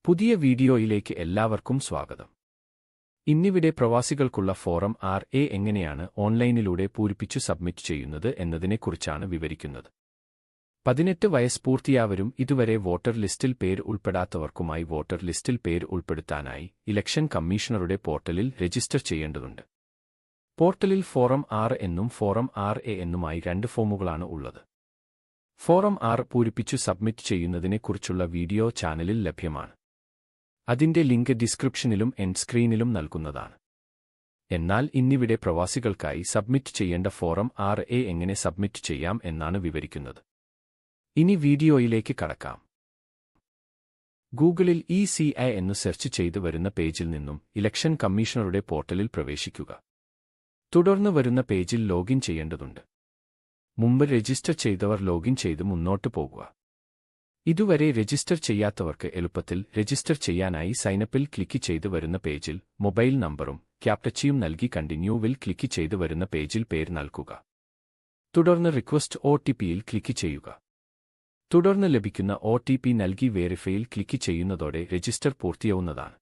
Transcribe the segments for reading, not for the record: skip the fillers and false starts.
പുതിയ വീഡിയോയിലേക്ക് എല്ലാവർക്കും സ്വാഗതം. ഇന്നിവിടെ പ്രവാസികൾക്കുള്ള ഫോറം RA എങ്ങനെയാണ് ഓൺലൈനിലൂടെ പൂരിപ്പിച്ചു സബ്മിറ്റ് ചെയ്യുന്നത് എന്നതിനെക്കുറിച്ചാണ് വിവരിക്കുന്നത്. 18 വയസ്സ് പൂർത്തിയായവരും ഇതുവരെ വോട്ടർ ലിസ്റ്റിൽ പേര് ഉൾപ്പെടാത്തവർക്കുമായി വോട്ടർ ലിസ്റ്റിൽ പേര് ഉൾപ്പെടുത്താനായി ഇലക്ഷൻ കമ്മീഷണറുടെ പോർട്ടലിൽ രജിസ്റ്റർ ചെയ്യേണ്ടതുണ്ട്. പോർട്ടലിൽ ഫോറം 6 എന്നും ഫോറം RA എന്നുമായി 2 ഫോമുകളാണ് ഉള്ളത്. ഫോറം 6 പൂരിപ്പിച്ചു സബ്മിറ്റ് ചെയ്യുന്നതിനെക്കുറിച്ചുള്ള വീഡിയോ ചാനലിൽ ലഭ്യമാണ്. അതിന്റെ ലിങ്ക് ഡിസ്ക്രിപ്ഷനിലും എൻഡ് സ്ക്രീനിലും നൽകുന്നതാണ്. എന്നാൽ ഇന്നിവിടെ പ്രവാസികൾക്കായി സബ്മിറ്റ് ചെയ്യേണ്ട ഫോറം RA എങ്ങനെ സബ്മിറ്റ് ചെയ്യാം എന്നാണ് വിവരിക്കുന്നത്. ഇനി വീഡിയോയിലേക്ക് കടക്കാം. ഗൂഗിളിൽ ECI എന്ന് സെർച്ച് ചെയ്ത് വരുന്ന പേജിൽ നിന്നും ഇലക്ഷൻ കമ്മീഷണറുടെ പോർട്ടലിൽ പ്രവേശിക്കുക. തുടർന്ന് വരുന്ന പേജിൽ ലോഗിൻ ചെയ്യേണ്ടതുണ്ട്. മുമ്പ് രജിസ്റ്റർ ചെയ്തവർ ലോഗിൻ ചെയ്ത് മുന്നോട്ട് പോകുക. ഇതുവരെ രജിസ്റ്റർ ചെയ്യാത്തവർക്ക് എളുപ്പത്തിൽ രജിസ്റ്റർ ചെയ്യാനായി സൈനപ്പിൽ ക്ലിക്ക് ചെയ്ത് വരുന്ന പേജിൽ മൊബൈൽ നമ്പറും ക്യാപ്ചയും നൽകി കണ്ടിന്യൂവിൽ ക്ലിക്ക് ചെയ്ത് വരുന്ന പേജിൽ പേര് നൽകുക. തുടർന്ന് റിക്വസ്റ്റ് OTPയിൽ ക്ലിക്ക് ചെയ്യുക. തുടർന്ന് ലഭിക്കുന്ന OTP നൽകി വെരിഫൈയിൽ ക്ലിക്ക് ചെയ്യുന്നതോടെ രജിസ്റ്റർ പൂർത്തിയാവുന്നതാണ്.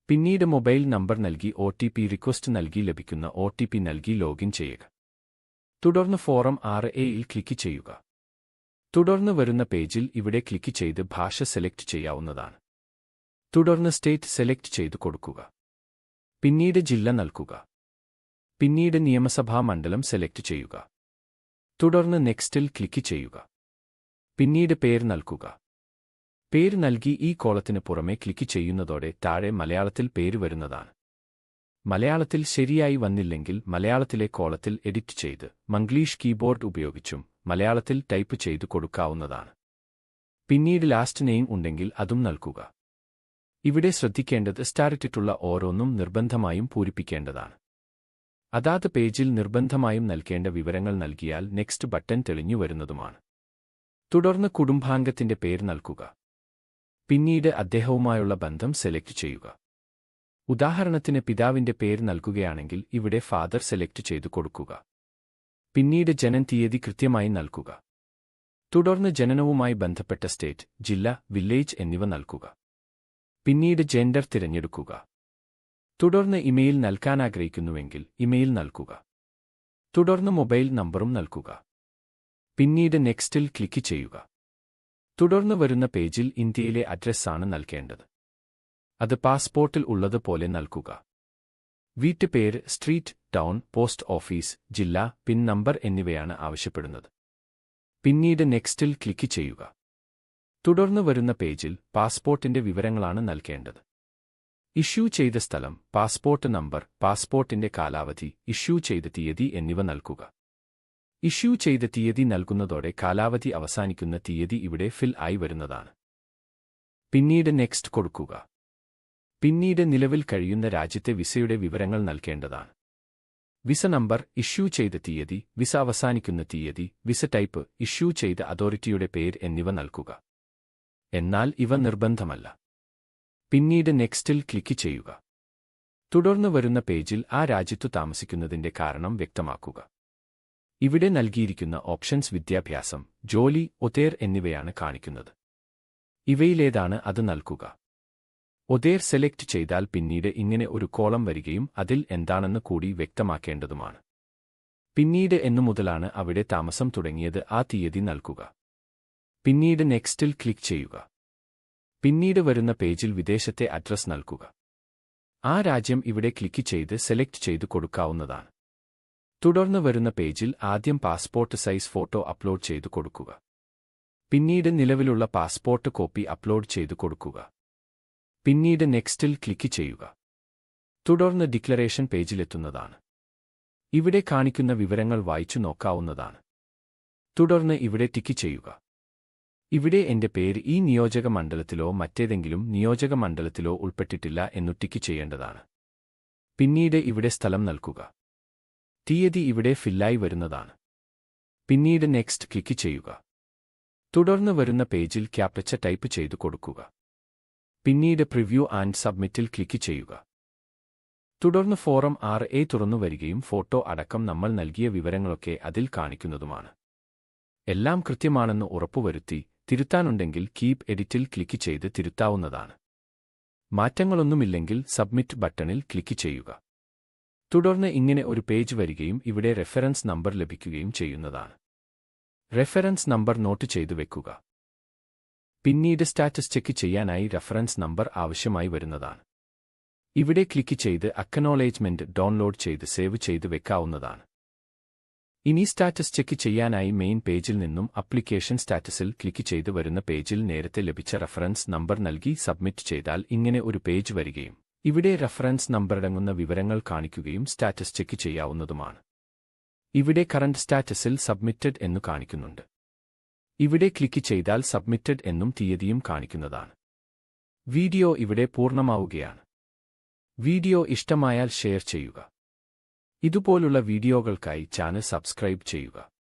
പിന്നീട് മൊബൈൽ നമ്പർ നൽകി OTP റിക്വസ്റ്റ് നൽകി ലഭിക്കുന്ന OTP നൽകി ലോഗിൻ ചെയ്യുക. തുടർന്ന് ഫോറം RAയിൽ ക്ലിക്ക് ചെയ്യുക. തുടർന്ന് വരുന്ന പേജിൽ ഇവിടെ ക്ലിക്ക് ചെയ്ത് ഭാഷ സെലക്ട് ചെയ്യാവുന്നതാണ്. തുടർന്ന് സ്റ്റേറ്റ് സെലക്ട് ചെയ്ത് കൊടുക്കുക. പിന്നീട് ജില്ല നൽകുക. പിന്നീട് നിയമസഭാ മണ്ഡലം സെലക്ട് ചെയ്യുക. തുടർന്ന് നെക്സ്റ്റിൽ ക്ലിക്ക് ചെയ്യുക. പിന്നീട് പേര് നൽകുക. പേര് നൽകി ഈ കോളത്തിന് പുറമെ ക്ലിക്ക് ചെയ്യുന്നതോടെ താഴെ മലയാളത്തിൽ പേര് വരുന്നതാണ്. മലയാളത്തിൽ ശരിയായി വന്നില്ലെങ്കിൽ മലയാളത്തിലെ കോളത്തിൽ എഡിറ്റ് ചെയ്ത് മംഗ്ലീഷ് കീബോർഡ് ഉപയോഗിച്ചും മലയാളത്തിൽ ടൈപ്പ് ചെയ്തു കൊടുക്കാവുന്നതാണ്. പിന്നീട് ലാസ്റ്റ് നെയിം ഉണ്ടെങ്കിൽ അതും നൽകുക. ഇവിടെ ശ്രദ്ധിക്കേണ്ടത് സ്റ്റാറിട്ടിട്ടുള്ള ഓരോന്നും നിർബന്ധമായും പൂരിപ്പിക്കേണ്ടതാണ്. അതാത് പേജിൽ നിർബന്ധമായും നൽകേണ്ട വിവരങ്ങൾ നൽകിയാൽ നെക്സ്റ്റ് ബട്ടൺ തെളിഞ്ഞു വരുന്നതുമാണ്. തുടർന്ന് കുടുംബാംഗത്തിന്റെ പേര് നൽകുക. പിന്നീട് അദ്ദേഹവുമായുള്ള ബന്ധം സെലക്ട് ചെയ്യുക. ഉദാഹരണത്തിന് പിതാവിന്റെ പേര് നൽകുകയാണെങ്കിൽ ഇവിടെ ഫാദർ സെലക്ട് ചെയ്തു കൊടുക്കുക. പിന്നീട് ജനന തീയതി കൃത്യമായി നൽകുക. തുടർന്ന് ജനനവുമായി ബന്ധപ്പെട്ട സ്റ്റേറ്റ്, ജില്ല, വില്ലേജ് എന്നിവ നൽകുക. പിന്നീട് ജെൻഡർ തിരഞ്ഞെടുക്കുക. തുടർന്ന് ഇമെയിൽ നൽകാനാഗ്രഹിക്കുന്നുവെങ്കിൽ ഇമെയിൽ നൽകുക. തുടർന്ന് മൊബൈൽ നമ്പറും നൽകുക. പിന്നീട് നെക്സ്റ്റിൽ ക്ലിക്ക് ചെയ്യുക. തുടർന്ന് വരുന്ന പേജിൽ ഇന്ത്യയിലെ അഡ്രസ്സാണ് നൽകേണ്ടത്. അത് പാസ്പോർട്ടിൽ ഉള്ളതുപോലെ നൽകുക. വീട്ടുപേര്, സ്ട്രീറ്റ്, ടൗൺ, പോസ്റ്റ് ഓഫീസ്, ജില്ല, പിൻ നമ്പർ എന്നിവയാണ് ആവശ്യപ്പെടുന്നത്. പിന്നീട് നെക്സ്റ്റിൽ ക്ലിക്ക് ചെയ്യുക. തുടർന്ന് വരുന്ന പേജിൽ പാസ്പോർട്ടിന്റെ വിവരങ്ങളാണ് നൽകേണ്ടത്. ഇഷ്യൂ ചെയ്ത സ്ഥലം, പാസ്പോർട്ട് നമ്പർ, പാസ്പോർട്ടിന്റെ കാലാവധി, ഇഷ്യൂ ചെയ്ത തീയതി എന്നിവ നൽകുക. ഇഷ്യൂ ചെയ്ത തീയതി നൽകുന്നതോടെ കാലാവധി അവസാനിക്കുന്ന തീയതി ഇവിടെ ഫിൽ ആയി വരുന്നതാണ്. പിന്നീട് നെക്സ്റ്റ് കൊടുക്കുക. പിന്നീട് നിലവിൽ കഴിയുന്ന രാജ്യത്തെ വിസയുടെ വിവരങ്ങൾ നൽകേണ്ടതാണ്. വിസ നമ്പർ, ഇഷ്യൂ ചെയ്ത തീയതി, വിസ അവസാനിക്കുന്ന തീയതി, വിസ ടൈപ്പ്, ഇഷ്യൂ ചെയ്ത അതോറിറ്റിയുടെ പേര് എന്നിവ നൽകുക. എന്നാൽ ഇവ നിർബന്ധമല്ല. പിന്നീട് നെക്സ്റ്റിൽ ക്ലിക്ക് ചെയ്യുക. തുടർന്ന് വരുന്ന പേജിൽ ആ രാജ്യത്തു താമസിക്കുന്നതിന്റെ കാരണം വ്യക്തമാക്കുക. ഇവിടെ നൽകിയിരിക്കുന്ന ഓപ്ഷൻസ് വിദ്യാഭ്യാസം, ജോലി, ഒതേർ എന്നിവയാണ് കാണിക്കുന്നത്. ഇവയിലേതാണ് അത് നൽകുക. ഒതേർ സെലക്ട് ചെയ്താൽ പിന്നീട് ഇങ്ങനെ ഒരു കോളം വരികയും അതിൽ എന്താണെന്ന് കൂടി വ്യക്തമാക്കേണ്ടതുമാണ്. പിന്നീട് എന്നു മുതലാണ് അവിടെ താമസം തുടങ്ങിയത് ആ തീയതി നൽകുക. പിന്നീട് നെക്സ്റ്റിൽ ക്ലിക്ക് ചെയ്യുക. പിന്നീട് വരുന്ന പേജിൽ വിദേശത്തെ അഡ്രസ് നൽകുക. ആ രാജ്യം ഇവിടെ ക്ലിക്ക് ചെയ്ത് സെലക്ട് ചെയ്തു കൊടുക്കാവുന്നതാണ്. തുടർന്ന് വരുന്ന പേജിൽ ആദ്യം പാസ്പോർട്ട് സൈസ് ഫോട്ടോ അപ്ലോഡ് ചെയ്തു കൊടുക്കുക. പിന്നീട് നിലവിലുള്ള പാസ്പോർട്ട് കോപ്പി അപ്ലോഡ് ചെയ്തു കൊടുക്കുക. പിന്നീട് നെക്സ്റ്റിൽ ക്ലിക്ക് ചെയ്യുക. തുടർന്ന് ഡിക്ലറേഷൻ പേജിലെത്തുന്നതാണ്. ഇവിടെ കാണിക്കുന്ന വിവരങ്ങൾ വായിച്ചു നോക്കാവുന്നതാണ്. തുടർന്ന് ഇവിടെ ടിക്ക് ചെയ്യുക. ഇവിടെ എന്റെ പേര് ഈ നിയോജക മണ്ഡലത്തിലോ മറ്റേതെങ്കിലും നിയോജക മണ്ഡലത്തിലോ ഉൾപ്പെട്ടിട്ടില്ല എന്നു ടിക്ക് ചെയ്യേണ്ടതാണ്. പിന്നീട് ഇവിടെ സ്ഥലം നൽകുക. തീയതി ഇവിടെ ഫില്ലായി വരുന്നതാണ്. പിന്നീട് നെക്സ്റ്റ് ക്ലിക്ക് ചെയ്യുക. തുടർന്ന് വരുന്ന പേജിൽ ക്യാപ്ച ടൈപ്പ് ചെയ്തു കൊടുക്കുക. പിന്നീട് പ്രിവ്യൂ ആൻഡ് സബ്മിറ്റിൽ ക്ലിക്ക് ചെയ്യുക. തുടർന്ന് ഫോറം RA തുറന്നു വരികയും ഫോട്ടോ അടക്കം നമ്മൾ നൽകിയ വിവരങ്ങളൊക്കെ അതിൽ കാണിക്കുന്നതുമാണ്. എല്ലാം കൃത്യമാണെന്ന് ഉറപ്പുവരുത്തി തിരുത്താനുണ്ടെങ്കിൽ കീപ് എഡിറ്റിൽ ക്ലിക്ക് ചെയ്ത് തിരുത്താവുന്നതാണ്. മാറ്റങ്ങളൊന്നുമില്ലെങ്കിൽ സബ്മിറ്റ് ബട്ടണിൽ ക്ലിക്ക് ചെയ്യുക. തുടർന്ന് ഇങ്ങനെ ഒരു പേജ് വരികയും ഇവിടെ റെഫറൻസ് നമ്പർ ലഭിക്കുകയും ചെയ്യുന്നതാണ്. റെഫറൻസ് നമ്പർ നോട്ട് ചെയ്തു വെക്കുക. പിന്നീട് സ്റ്റാറ്റസ് ചെക്ക് ചെയ്യാനായി റഫറൻസ് നമ്പർ ആവശ്യമായി വരുന്നതാണ്. ഇവിടെ ക്ലിക്ക് ചെയ്ത് അക്നോളേജ്മെന്റ് ഡൗൺലോഡ് ചെയ്ത് സേവ് ചെയ്ത് വെക്കാവുന്നതാണ്. ഇനി സ്റ്റാറ്റസ് ചെക്ക് ചെയ്യാനായി മെയിൻ പേജിൽ നിന്നും അപ്ലിക്കേഷൻ സ്റ്റാറ്റസിൽ ക്ലിക്ക് ചെയ്ത് വരുന്ന പേജിൽ നേരത്തെ ലഭിച്ച റഫറൻസ് നമ്പർ നൽകി സബ്മിറ്റ് ചെയ്താൽ ഇങ്ങനെ ഒരു പേജ് വരികയും ഇവിടെ റഫറൻസ് നമ്പറടങ്ങുന്ന വിവരങ്ങൾ കാണിക്കുകയും സ്റ്റാറ്റസ് ചെക്ക് ചെയ്യാവുന്നതുമാണ്. ഇവിടെ കറന്റ് സ്റ്റാറ്റസിൽ സബ്മിറ്റഡ് എന്നു കാണിക്കുന്നുണ്ട്. ഇവിടെ ക്ലിക്ക് ചെയ്താൽ സബ്മിറ്റഡ് എന്നും തീയതിയും കാണിക്കുന്നതാണ്. വീഡിയോ ഇവിടെ പൂർണ്ണമാവുകയാണ്. വീഡിയോ ഇഷ്ടമായാൽ ഷെയർ ചെയ്യുക. ഇതുപോലുള്ള വീഡിയോകൾക്കായി ചാനൽ സബ്സ്ക്രൈബ് ചെയ്യുക.